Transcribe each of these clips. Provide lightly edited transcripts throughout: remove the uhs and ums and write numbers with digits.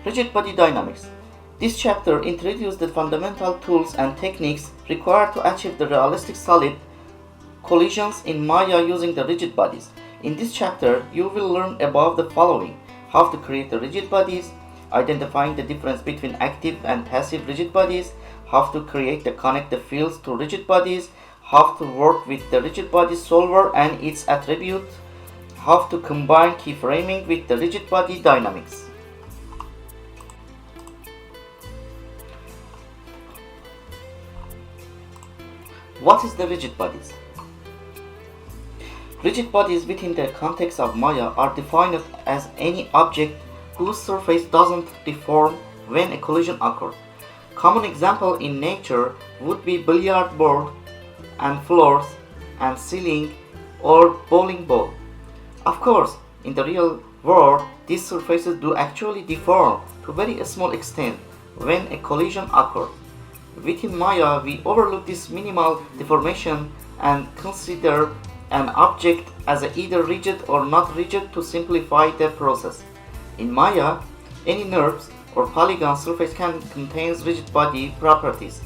Rigid body dynamics. This chapter introduces the fundamental tools and techniques required to achieve the realistic solid collisions in Maya using the rigid bodies. In this chapter, you will learn about the following: how to create the rigid bodies, identifying the difference between active and passive rigid bodies, how to create the connect the fields to rigid bodies, how to work with the rigid body solver and its attributes, how to combine keyframing with the rigid body dynamics. What is the rigid bodies? Rigid bodies within the context of Maya are defined as any object whose surface doesn't deform when a collision occurs. Common example in nature would be billiard board and floors and ceiling or bowling ball. Of course, in the real world, these surfaces do actually deform to a very small extent when a collision occurs. Within Maya, we overlook this minimal deformation and consider an object as either rigid or not rigid to simplify the process. In Maya, any NURBS or polygon surface can contain rigid body properties.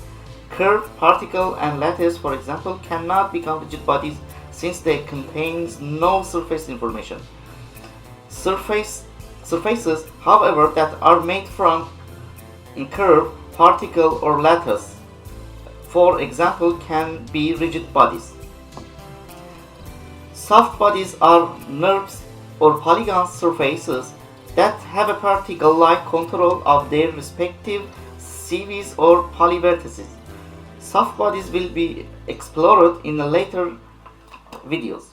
Curve, particle, and lattice, for example, cannot become rigid bodies since they contain no surface information. Surfaces, however, that are made from curve, particle, or lattice, for example, can be rigid bodies. Soft bodies are NURBS or polygon surfaces that have a particle-like control of their respective CVs or polyvertices. Soft bodies will be explored in the later videos.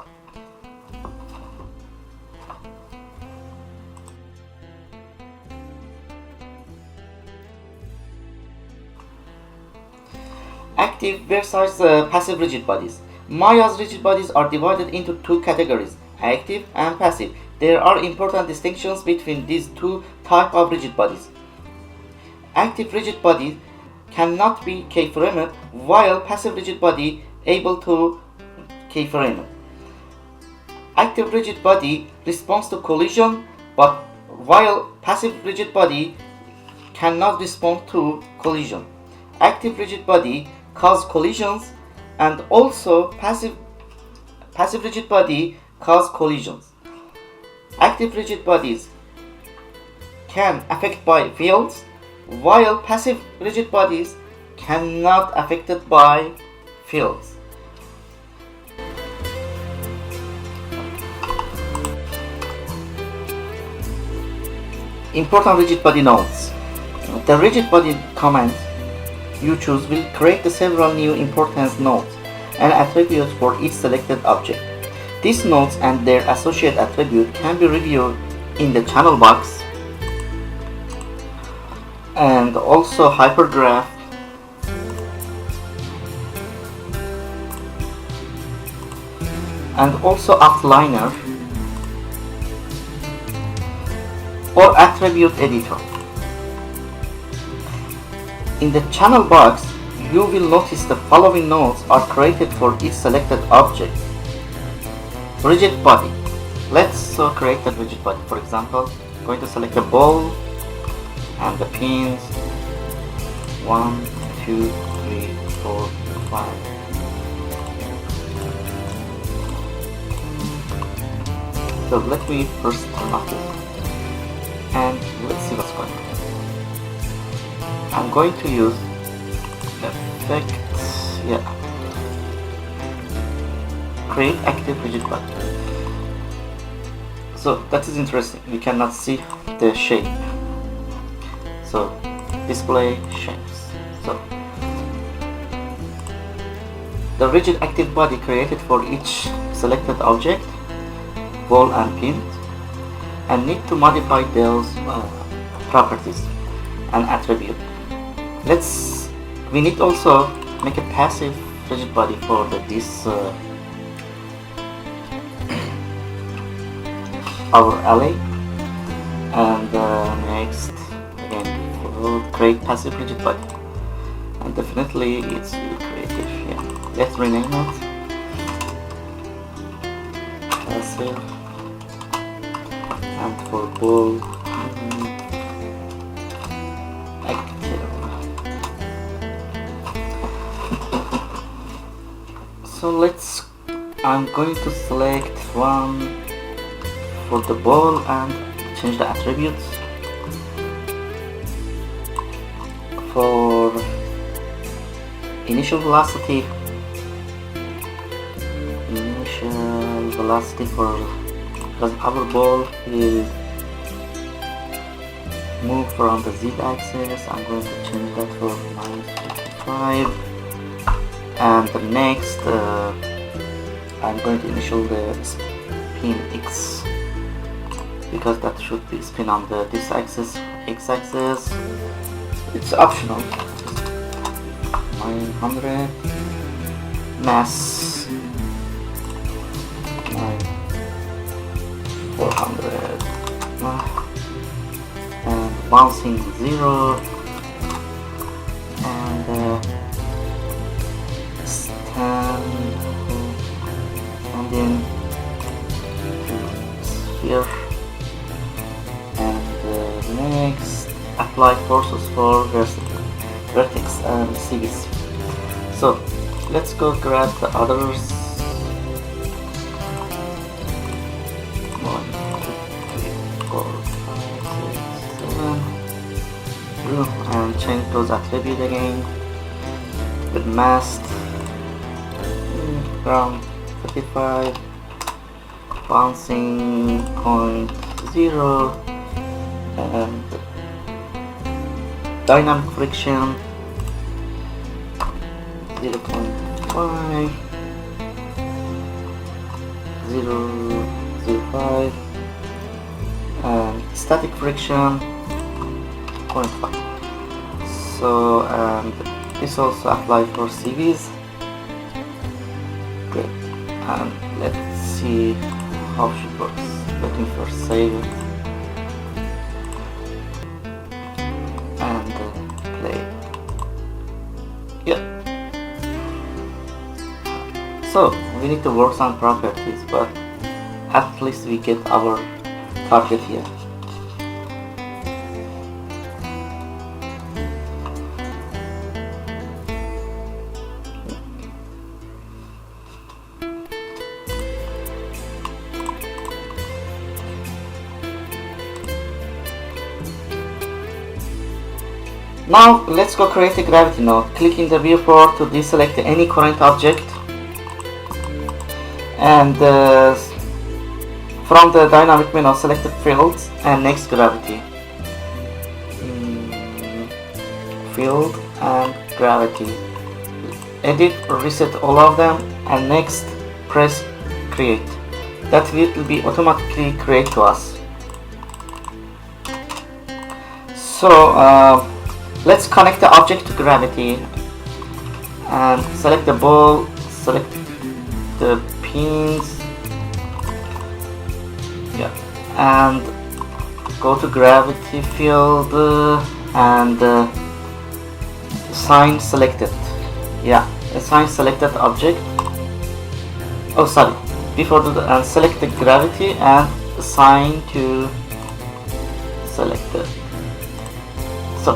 Active versus passive rigid bodies. Maya's rigid bodies are divided into two categories, active and passive. There are important distinctions between these two types of rigid bodies. Active rigid body cannot be keyframed, while passive rigid body able to keyframe. Active rigid body responds to collision, but while passive rigid body cannot respond to collision. Active rigid body cause collisions, and also passive rigid body cause collisions. Active rigid bodies can affect by fields, while passive rigid bodies cannot affected by fields. Important rigid body nodes. The rigid body command you choose will create several new importance nodes and attributes for each selected object. These nodes and their associated attribute can be reviewed in the channel box and also hypergraph and also outliner or attribute editor. In the channel box, you will notice the following nodes are created for each selected object. Rigid body. Let's create a rigid body. For example, I'm going to select a ball and the pins 1, 2, 3, 4, 5. So let me first turn off this and let's see what's going on. I'm going to use effects, create active rigid body. So that is interesting, we cannot see the shape. So display shapes. So the rigid active body created for each selected object, ball and pin, and need to modify those properties and attribute. We need also make a passive rigid body for this our alley, and next again we'll create passive rigid body, and definitely it's creative. Let's rename it passive, and for ball So I'm going to select one for the ball and change the attributes. For initial velocity for, because our ball will move from the z-axis, I'm going to change that for -55. And the next I'm going to initial the spin x, because that should be spin on this axis, x-axis. It's optional. 900 mass 400 and bouncing 0 and stand and then sphere, and next apply forces for vertex and CBs. So let's go grab the others. 1, 2, 3, 4, 5, 6, 7, and change those attributes again with mask ground 35, bouncing 0.0, and dynamic friction 0.5, 0.05, and static friction 0.5. So, and this also applies for CVs. Great. And let's see how she works. Let me first save it and play. Yeah. So we need to work on properties, but at least we get our target here. Now let's go create a gravity node. Click in the viewport to deselect any current object, and from the dynamic menu select the fields and next gravity. Field and gravity. Edit or reset all of them, and next press create. That will be automatically create to us. So let's connect the object to gravity and select the ball, select the pins, yeah, and go to gravity field and assign selected, yeah, assign selected object. Oh, sorry, before that, and select the gravity and assign to selected. So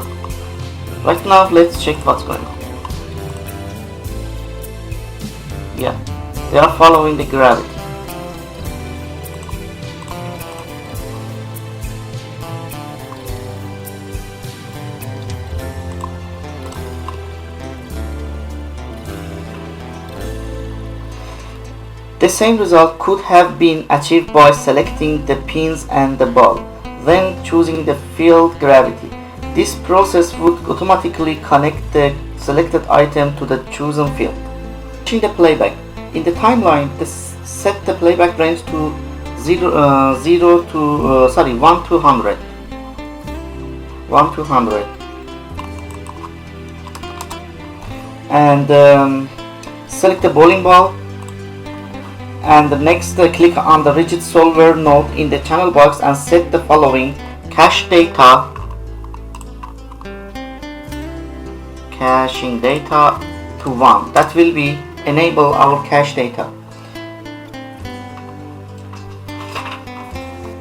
right now let's check what's going on. Yeah, they are following the gravity. The same result could have been achieved by selecting the pins and the ball, then choosing the field gravity. This process would automatically connect the selected item to the chosen field. Changing the playback. In the timeline, set the playback range to 1 to 100. 1 to 100. And select the bowling ball. And next click on the rigid solver node in the channel box and set the following: cache data, caching data to 1. That will be enable our cache data.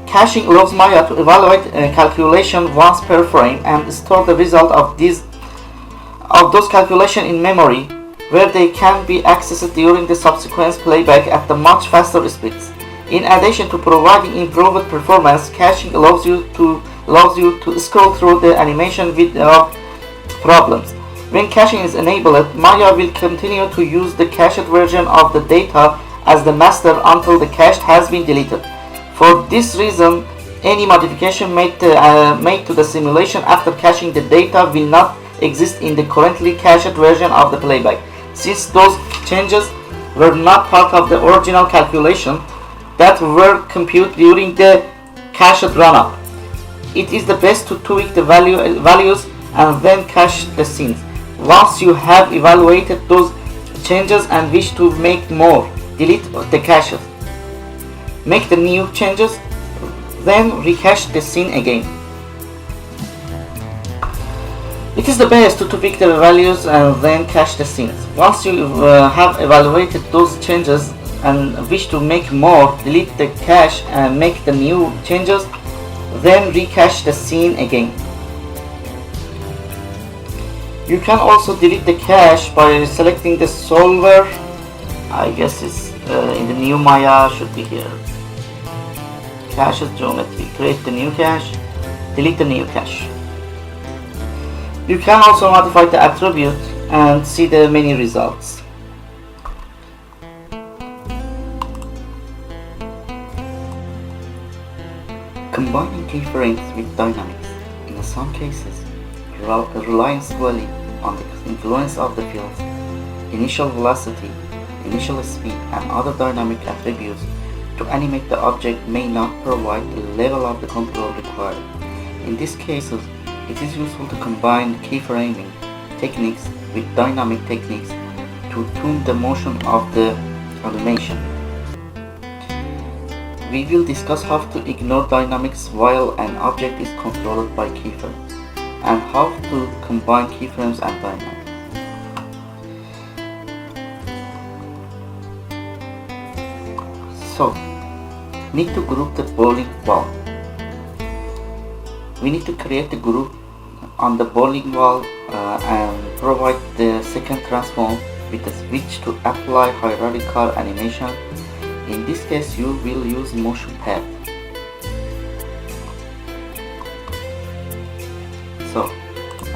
Caching allows Maya to evaluate calculation once per frame and store the result of those calculations in memory where they can be accessed during the subsequent playback at the much faster speeds. In addition to providing improved performance, caching allows you to scroll through the animation without problems. When caching is enabled, Maya will continue to use the cached version of the data as the master until the cache has been deleted. For this reason, any modification made to the simulation after caching the data will not exist in the currently cached version of the playback, since those changes were not part of the original calculation that were computed during the cached run-up. It is the best to tweak the values and then cache the scenes. Once you have evaluated those changes and wish to make more, delete the caches. Make the new changes, then recache the scene again. It is the best to tweak the values and then cache the scenes. Once you have evaluated those changes and wish to make more, delete the cache and make the new changes, then recache the scene again. You can also delete the cache by selecting the solver. I guess it's in the new Maya, should be here. Caches geometry. Create the new cache. Delete the new cache. You can also modify the attribute and see the many results. Combining keyframes with dynamics. In some cases, relying solely on the influence of the fields, initial velocity, initial speed, and other dynamic attributes to animate the object may not provide the level of the control required. In these cases, it is useful to combine keyframing techniques with dynamic techniques to tune the motion of the animation. We will discuss how to ignore dynamics while an object is controlled by keyframes, and how to combine keyframes and dynamics. So, need to group the bowling ball. We need to create a group on the bowling ball and provide the second transform with a switch to apply hierarchical animation. In this case, you will use motion path. So,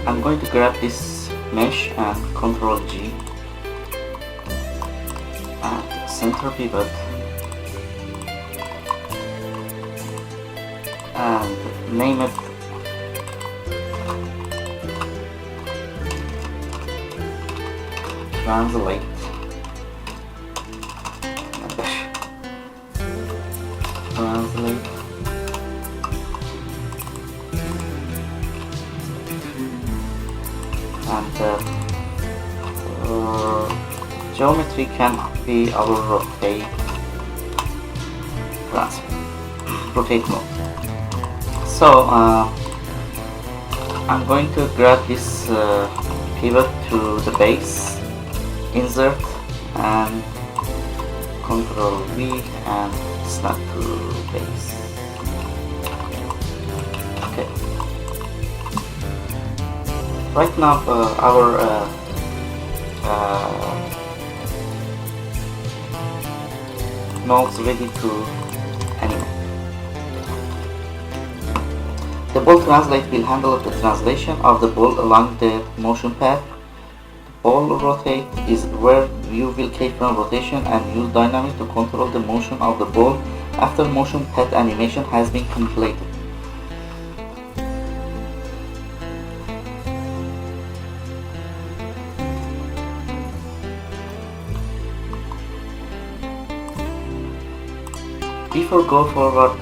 I'm going to grab this mesh and Ctrl G and center pivot and name it translate. Translate. And geometry can be our rotate mode. So I'm going to grab this pivot to the base, insert, and Ctrl V and snap to base. Okay. Right now our node's ready to animate. The ball translate will handle the translation of the ball along the motion path. Ball rotate is where you will keyframe rotation and use dynamics to control the motion of the ball after motion path animation has been completed. Before go forward,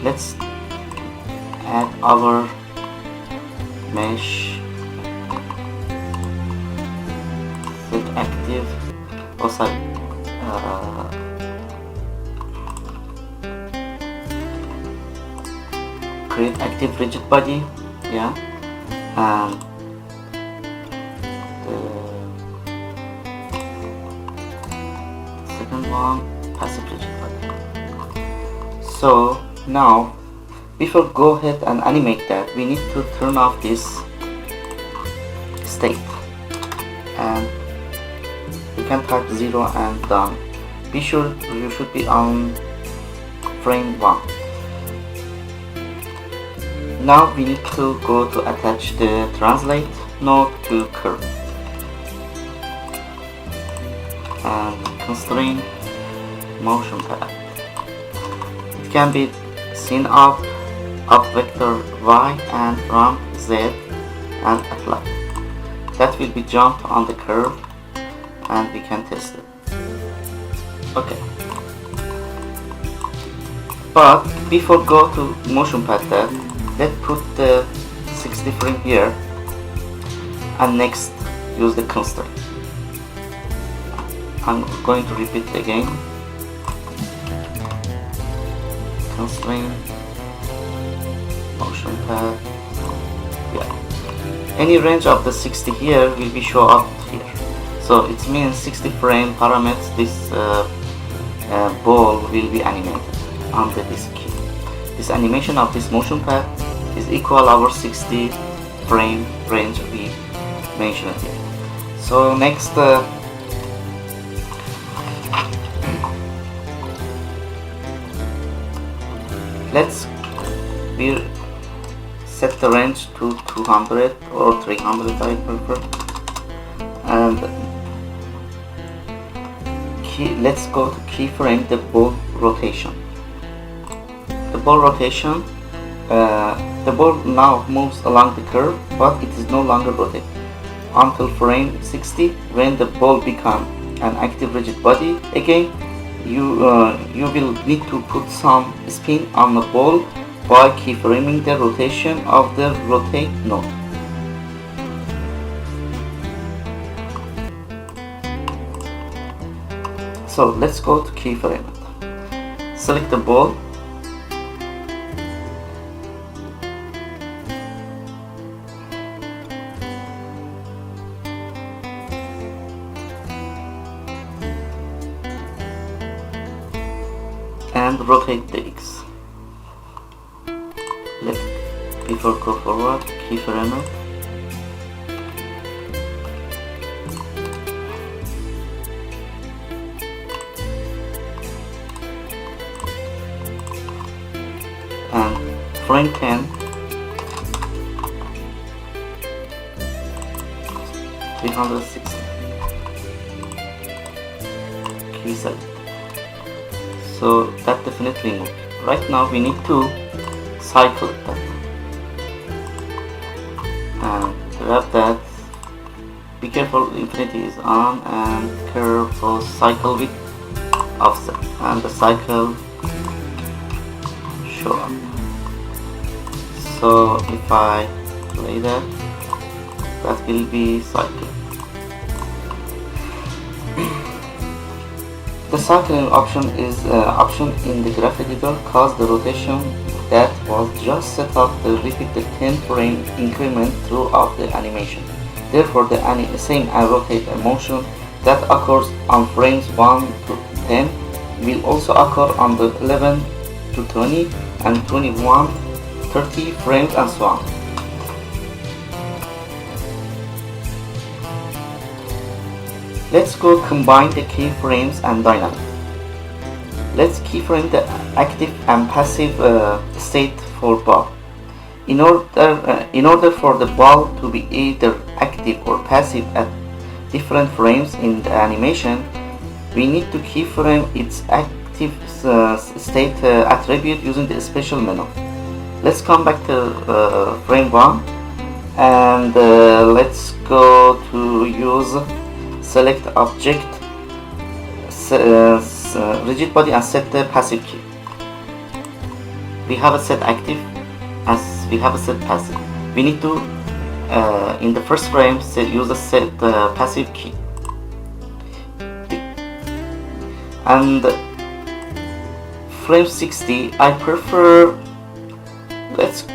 let's add our mesh set active. Create active rigid body, yeah, and the second one passive rigid body. So now, before go ahead and animate that, we need to turn off this state and you can type 0 and done. Be sure you should be on frame 1. Now we need to go to attach the translate node to curve and constrain motion path. It can be seen up vector y and ramp z and apply. That will be jumped on the curve and we can test it. Okay. But before go to motion path tab, let's put the 60 frame here and next use the constraint. I'm going to repeat again. Constraint motion path. Yeah. Any range of the 60 here will be show up here. So it means 60 frame parameters. This ball will be animated under this key. This animation of this motion path is equal our 60 frame range we mentioned here. So next let's set the range to 200 or 300 I prefer, and let's go to keyframe the ball rotation. The ball rotation, the ball now moves along the curve, but it is no longer rotated until frame 60 when the ball becomes an active rigid body. Again, you will need to put some spin on the ball by keyframing the rotation of the rotate node. So let's go to keyframe it. Select the ball. And rotate the X. Before go forward, keyframe it. And frame 10, 360. Key select. So that definitely moved. Right now we need to cycle that and grab that. Be careful, infinity is on, and curve or cycle with offset, and the cycle show up. So if I play that, that will be cycle. The cycling option is option in the graph editor cause the rotation that was just set up to repeat the 10 frame increment throughout the animation. Therefore, the same rotate motion that occurs on frames 1 to 10 will also occur on the 11 to 20 and 21, 30 frames and so on. Let's go combine the keyframes and dynamic. Let's keyframe the active and passive state for ball. In order for the ball to be either active or passive at different frames in the animation, we need to keyframe its active state attribute using the special menu. Let's come back to frame 1 and let's go to use select object, rigid body, and set the passive key. We have a set active as we have a set passive. We need to in the first frame use a set passive key, and frame 60 I prefer. Let's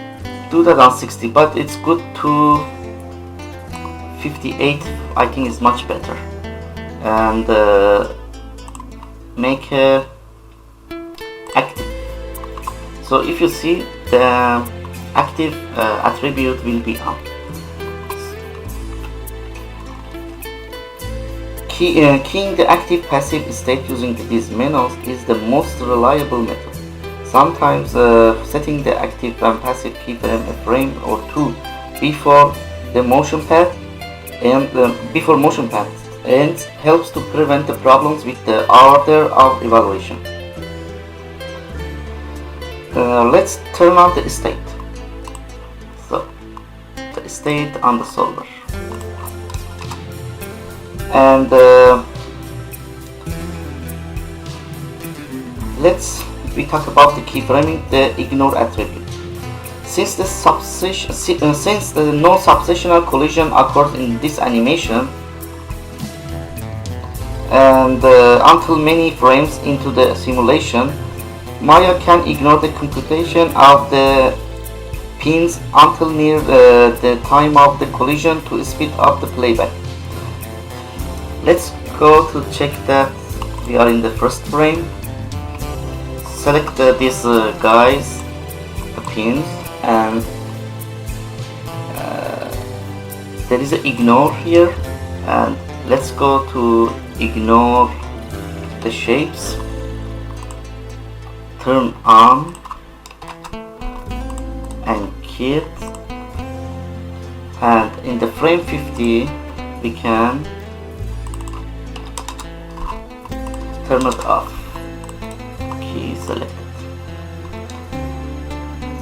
do that on 60, but it's good to 58 I think is much better, and make active. So if you see, the active attribute will be on. Keying the active passive state using these menus is the most reliable method. Sometimes setting the active and passive keyframe a frame or two before the motion path ends helps to prevent the problems with the order of evaluation. Let's turn on the state. So the state on the solver, and we talk about the keyframing, the ignore attribute. Since the no subsessional collision occurs in this animation, and until many frames into the simulation, Maya can ignore the computation of the pins until near the time of the collision to speed up the playback. Let's go to check that we are in the first frame. Select these guys, the pins, and there is an ignore here, and let's go to ignore the shapes, turn on and key it, and in the frame 50 we can turn it off. Key selected.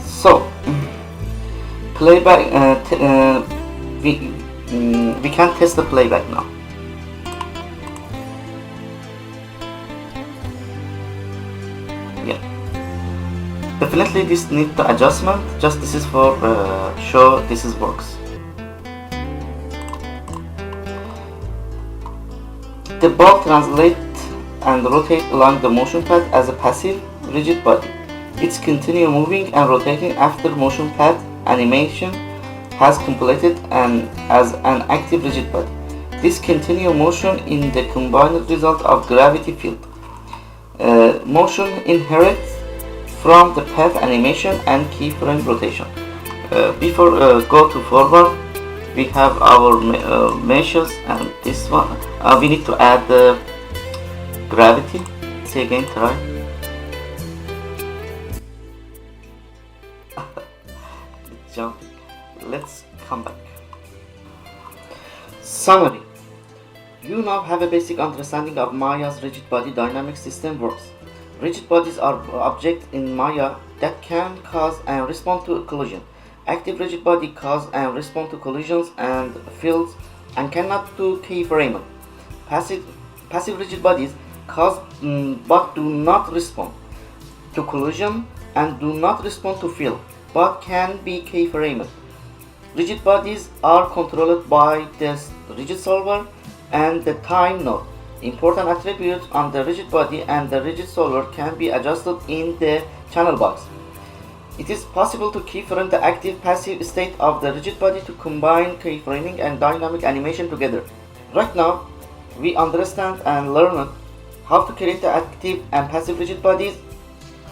So playback, we can test the playback now. Yeah, definitely this needs the adjustment. Just this is for show this is works. The ball translate and rotate along the motion path as a passive rigid body. It's continue moving and rotating after motion path animation has completed and as an active rigid body. This continue motion in the combined result of gravity field. Motion inherits from the path animation and keyframe rotation. Before go to forward, we have our meshes, and this one we need to add the gravity. Say again, try. Jumping. Let's come back. Summary. You now have a basic understanding of Maya's rigid body dynamic system works. Rigid bodies are objects in Maya that can cause and respond to collision. Active rigid body cause and respond to collisions and fields and cannot do keyframing. Passive rigid bodies cause but do not respond to collision and do not respond to field but can be keyframed. Rigid bodies are controlled by the rigid solver and the time node. Important attributes on the rigid body and the rigid solver can be adjusted in the channel box. It is possible to keyframe the active passive state of the rigid body to combine keyframing and dynamic animation together. Right now, we understand and learn how to create the active and passive rigid bodies,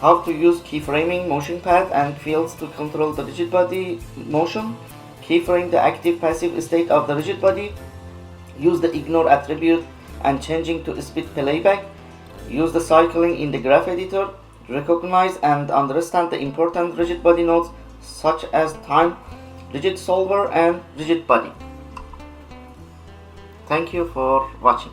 how to use keyframing, motion path and fields to control the rigid body motion, keyframe the active passive state of the rigid body, use the ignore attribute and changing to speed playback, use the cycling in the graph editor, recognize and understand the important rigid body nodes such as time, rigid solver and rigid body. Thank you for watching.